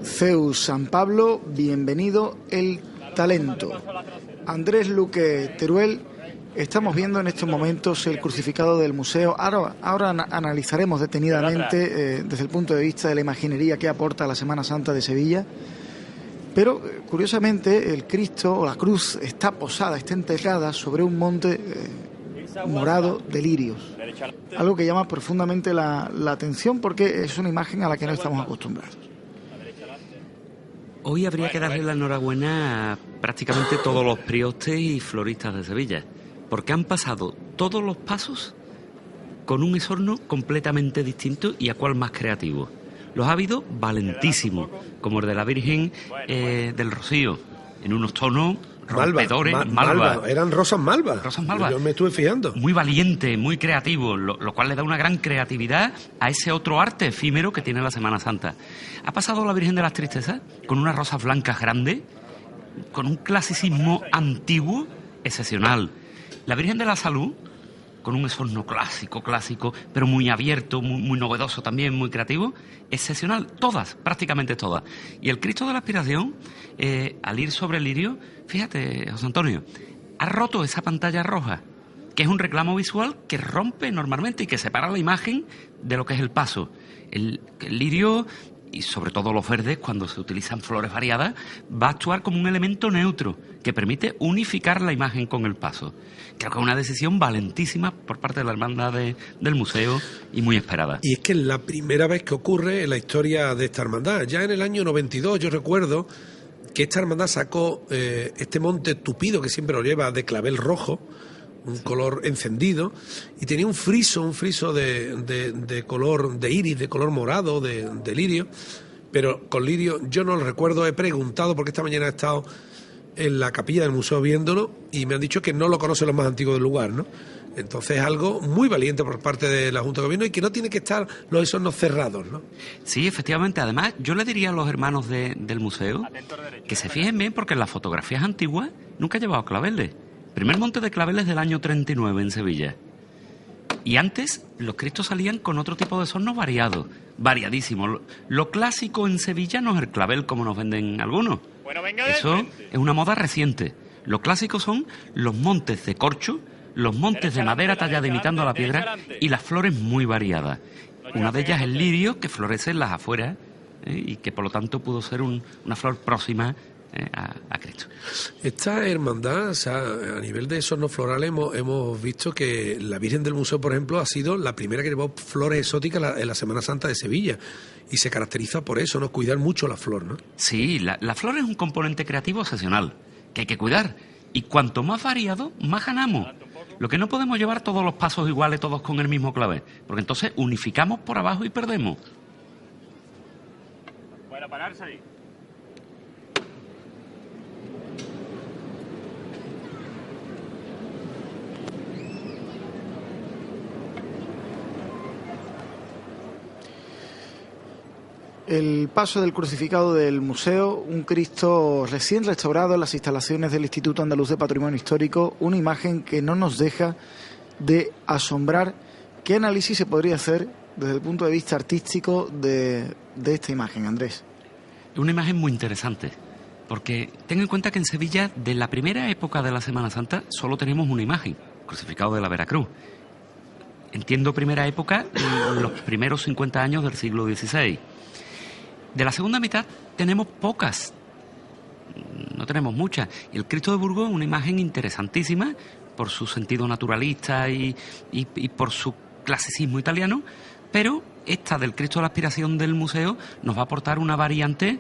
CEU San Pablo, bienvenido el talento. Andrés Luque Teruel, estamos viendo en estos momentos el crucificado del museo. Ahora analizaremos detenidamente desde el punto de vista de la imaginería que aporta la Semana Santa de Sevilla. Pero, curiosamente, el Cristo o la cruz está posada, está enterrada sobre un monte morado de lirios. Algo que llama profundamente la atención porque es una imagen a la que no estamos acostumbrados. Hoy habría que darle la enhorabuena a prácticamente todos los priostes y floristas de Sevilla, porque han pasado todos los pasos con un esorno completamente distinto y a cual más creativo. Los ha habido valentísimos, como el de la Virgen del Rocío, en unos tonos rompedores, malva. Eran rosas malvas. Rosas malvas. Yo me estuve fijando. Muy valiente, muy creativo, lo cual le da una gran creatividad a ese otro arte efímero que tiene la Semana Santa. Ha pasado la Virgen de las Tristezas con unas rosas blancas grandes, con un clasicismo antiguo excepcional. La Virgen de la Salud, con un esorno clásico, pero muy abierto, muy novedoso también, muy creativo, excepcional, todas, prácticamente todas. Y el Cristo de la Aspiración, al ir sobre el lirio, fíjate, José Antonio, ha roto esa pantalla roja, que es un reclamo visual que rompe normalmente y que separa la imagen de lo que es el paso. El lirio, y sobre todo los verdes, cuando se utilizan flores variadas, va a actuar como un elemento neutro que permite unificar la imagen con el paso. Creo que es una decisión valentísima por parte de la hermandad del museo y muy esperada. Y es que es la primera vez que ocurre en la historia de esta hermandad. Ya en el año 92 yo recuerdo que esta hermandad sacó este monte tupido que siempre lo lleva de clavel rojo, un color encendido, y tenía un friso de color de iris, de color morado, de lirio, pero con lirio yo no lo recuerdo. He preguntado porque esta mañana he estado en la capilla del museo viéndolo y me han dicho que no lo conocen los más antiguos del lugar, ¿no? Entonces es algo muy valiente por parte de la Junta de Gobierno y que no tiene que estar los esornos cerrados, ¿no? Sí, efectivamente. Además, yo le diría a los hermanos del museo que se fijen bien porque en las fotografías antiguas nunca ha llevado claveles. Primer monte de claveles del año 39 en Sevilla. Y antes los cristos salían con otro tipo de esornos variadísimos. Lo clásico en Sevilla no es el clavel como nos venden algunos. Eso es una moda reciente. Lo clásico son los montes de corcho, los montes de madera tallada imitando a la piedra y las flores muy variadas. Una de ellas es el lirio, que florece en las afueras y que por lo tanto pudo ser una flor próxima a Cristo. Esta hermandad, o sea, a nivel de esornos florales hemos visto que la Virgen del Museo, por ejemplo, ha sido la primera que llevó flores exóticas en la Semana Santa de Sevilla y se caracteriza por eso, ¿no? Cuidar mucho la flor, ¿no? Sí, la flor es un componente creativo excepcional que hay que cuidar y cuanto más variado, más ganamos. Lo que no podemos llevar todos los pasos iguales, todos con el mismo clavel, porque entonces unificamos por abajo y perdemos. Bueno, pararse ahí. El paso del crucificado del museo, un Cristo recién restaurado en las instalaciones del Instituto Andaluz de Patrimonio Histórico, una imagen que no nos deja de asombrar. ¿Qué análisis se podría hacer desde el punto de vista artístico de esta imagen, Andrés? Es una imagen muy interesante, porque ten en cuenta que en Sevilla, de la primera época de la Semana Santa, solo tenemos una imagen, crucificado de la Veracruz. Entiendo primera época, los primeros 50 años del siglo XVI. De la segunda mitad tenemos pocas, no tenemos muchas. Y el Cristo de Burgos es una imagen interesantísima por su sentido naturalista y por su clasicismo italiano, pero esta del Cristo de la Aspiración del museo nos va a aportar una variante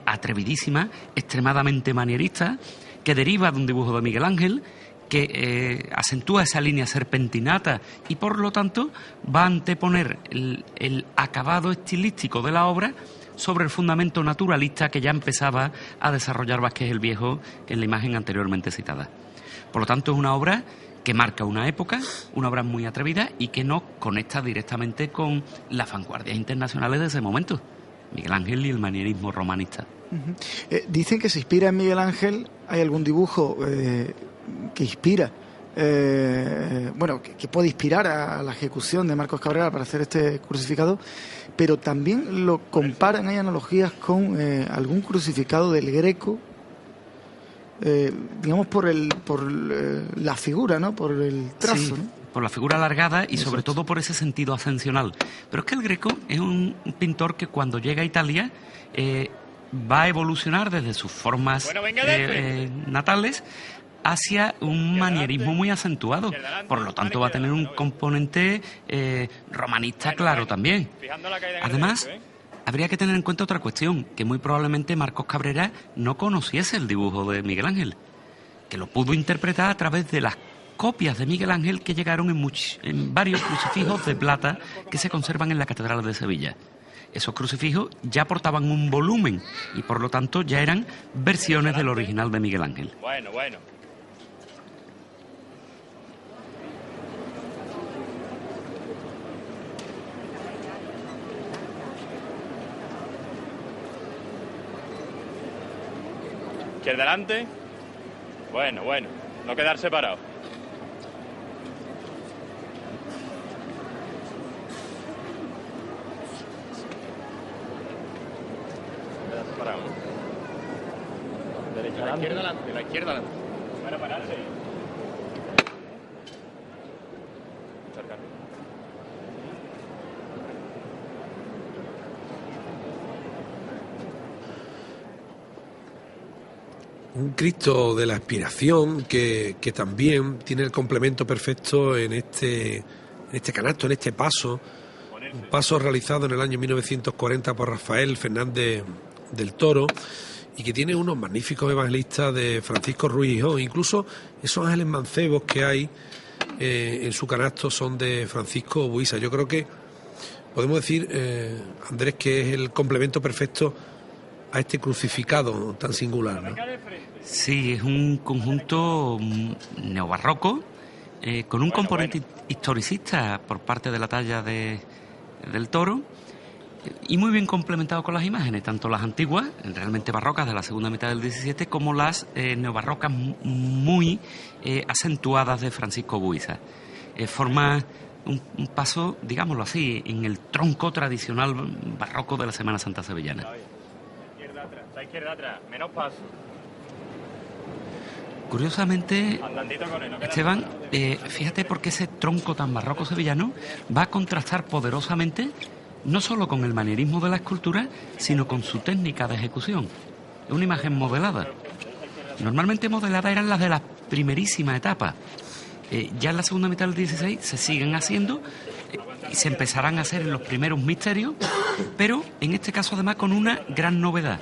atrevidísima, extremadamente manierista, que deriva de un dibujo de Miguel Ángel, que acentúa esa línea serpentinata y por lo tanto va a anteponer el acabado estilístico de la obra sobre el fundamento naturalista que ya empezaba a desarrollar Vázquez el Viejo en la imagen anteriormente citada. Por lo tanto, es una obra que marca una época, una obra muy atrevida y que nos conecta directamente con las vanguardias internacionales de ese momento, Miguel Ángel y el manierismo romanista. Dicen que se inspira en Miguel Ángel. ¿Hay algún dibujo que inspira bueno, que puede inspirar a la ejecución de Marcos Cabrera para hacer este crucificado, pero también lo comparan, hay analogías con algún crucificado del Greco, digamos por la figura, ¿no? Por el trazo, sí, ¿no? Por la figura alargada y sobre todo por ese sentido ascensional. Pero es que el Greco es un pintor que cuando llega a Italia va a evolucionar desde sus formas natales hacia un manierismo muy acentuado. Por lo tanto, va a tener un componente romanista claro también. Además, habría que tener en cuenta otra cuestión, que muy probablemente Marcos Cabrera no conociese el dibujo de Miguel Ángel, que lo pudo interpretar a través de las copias de Miguel Ángel que llegaron en varios crucifijos de plata que se conservan en la Catedral de Sevilla. Esos crucifijos ya portaban un volumen y por lo tanto ya eran versiones del original de Miguel Ángel. Bueno. Izquierda adelante. Bueno. No quedar separado. Quedar separado. Derecha adelante. La izquierda adelante. Para pararse. Cerca. Un Cristo de la Expiración que también tiene el complemento perfecto en este canasto, en este paso. Un paso realizado en el año 1940 por Rafael Fernández del Toro y que tiene unos magníficos evangelistas de Francisco Ruiz Hijón. Incluso esos ángeles mancebos que hay en su canasto son de Francisco Buisa. Yo creo que podemos decir, Andrés, que es el complemento perfecto a este crucificado tan singular, ¿no? Sí, es un conjunto neobarroco con un componente historicista por parte de la talla del Toro y muy bien complementado con las imágenes, tanto las antiguas, realmente barrocas de la segunda mitad del 17, como las neobarrocas muy acentuadas de Francisco Buisa. Forma un paso, digámoslo así, en el tronco tradicional barroco de la Semana Santa sevillana. La izquierda atrás, menos paso. Curiosamente, Esteban, fíjate por qué ese tronco tan barroco sevillano va a contrastar poderosamente no solo con el manierismo de la escultura, sino con su técnica de ejecución. Es una imagen modelada. Normalmente modeladas eran las de la primerísima etapa. Ya en la segunda mitad del 16 se siguen haciendo y se empezarán a hacer en los primeros misterios, pero en este caso además con una gran novedad,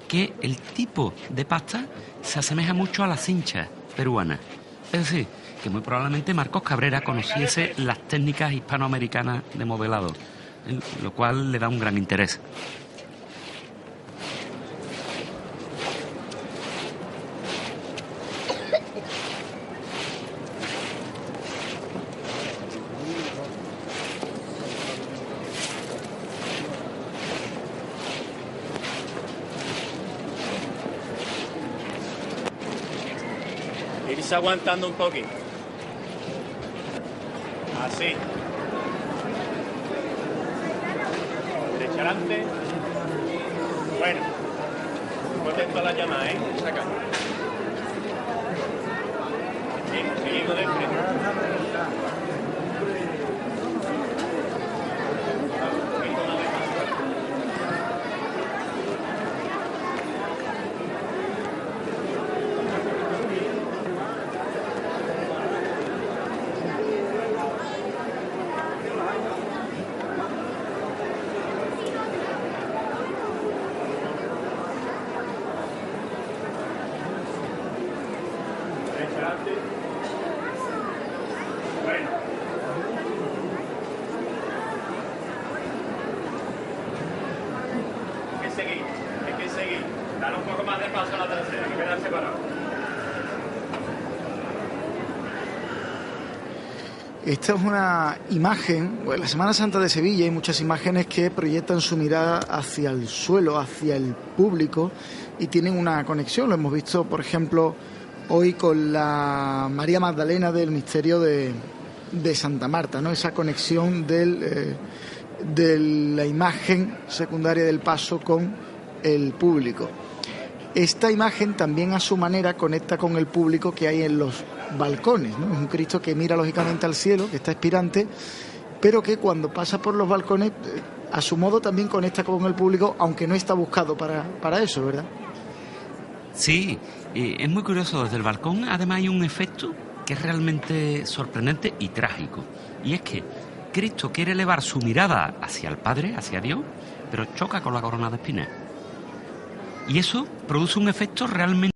que el tipo de pasta se asemeja mucho a la cincha peruana. Es decir, que muy probablemente Marcos Cabrera conociese las técnicas hispanoamericanas de modelado, lo cual le da un gran interés. Irse aguantando un poquito. Así. Derecha adelante. Bueno. Contento a la llamada, Saca. Sí, siguiendo de frente. Hay que seguir. Dar un poco más de paso a la trasera, hay que quedar separado. Esta es una imagen, bueno, en la Semana Santa de Sevilla hay muchas imágenes que proyectan su mirada hacia el suelo, hacia el público y tienen una conexión. Lo hemos visto, por ejemplo, hoy con la María Magdalena del misterio de Santa Marta, ¿no? Esa conexión de la imagen secundaria del paso con el público. Esta imagen también a su manera conecta con el público que hay en los balcones, ¿no? Es un Cristo que mira lógicamente al cielo, que está expirante, pero que cuando pasa por los balcones, a su modo también conecta con el público, aunque no está buscado para eso, ¿verdad? Sí, es muy curioso. Desde el balcón además hay un efecto que es realmente sorprendente y trágico. Y es que Cristo quiere elevar su mirada hacia el Padre, hacia Dios, pero choca con la corona de espinas. Y eso produce un efecto realmente